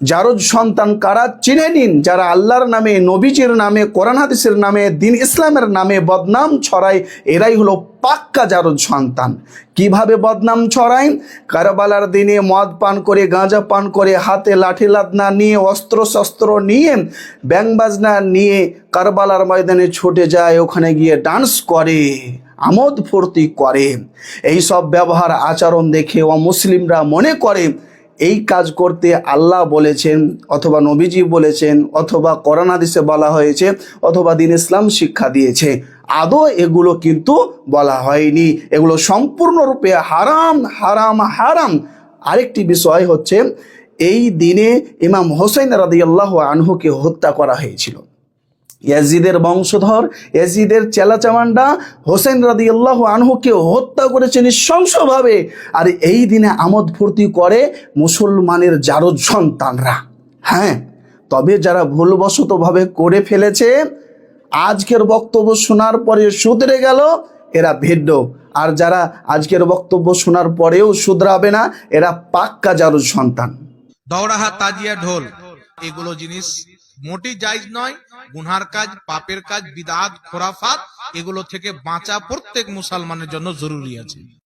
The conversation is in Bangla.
জারজ সন্তান কারা চিনে নিন, যারা আল্লাহর নামে, নবীজির নামে, কোরআন হাদিসের নামে, দিন ইসলামের নামে বদনাম ছড়ায়, এরাই হলো পাক্কা জারজ সন্তান। কিভাবে বদনাম ছড়ায়? কারবালার দিনে মদ পান করে, গাঁজা পান করে, হাতে লাঠি লাদনা নিয়ে, অস্ত্র শস্ত্র নিয়ে, ব্যাং বাজনা নিয়ে কারবালার ময়দানে ছুটে যায়, ওখানে গিয়ে ডান্স করে, আমোদ ফুর্তি করে। এই সব ব্যবহার আচরণ দেখে অমুসলিমরা মনে করে এই কাজ করতে আল্লাহ বলেছেন, অথবা নবীজি বলেছেন, অথবা কোরআন হাদিসে বলা হয়েছে, অথবা দিন ইসলাম শিক্ষা দিয়েছে। আদৌ এগুলো কিন্তু বলা হয়নি। এগুলো সম্পূর্ণরূপে হারাম, হারাম, হারাম। আরেকটি বিষয় হচ্ছে, এই দিনে ইমাম হোসেন রাদিয়াল্লাহু আনহুকে হত্যা করা হয়েছিল। ইয়াজিদের বংশধর, ইয়াজিদের চেলাচামান্ডা হোসেন রাদিয়াল্লাহু আনহুকে হত্যা করেছে নৃশংসভাবে। আর এই দিনে আমোদ ফুর্তি করে মুসলমানের জারজ সন্তানরা। হ্যাঁ, তবে যারা ভুলবশতভাবে করে ফেলেছে, আজকের বক্তব্য শোনার পরে শুধরে গেল, এরা ভিন্ন। আর যারা আজকের বক্তব্য শোনার পরেও শুধরাবে না, এরা পাক্কা জারজ সন্তান। দৌড়াহা, তাজিয়া, ঢোল, এগুলো জিনিস মোটেই জায়েজ নয়। গুনহার কাজ, পাপের কাজ, বিদআত, খোরাফাত, এগুলো থেকে বাঁচা প্রত্যেক মুসলমানের জন্য জরুরি আছে।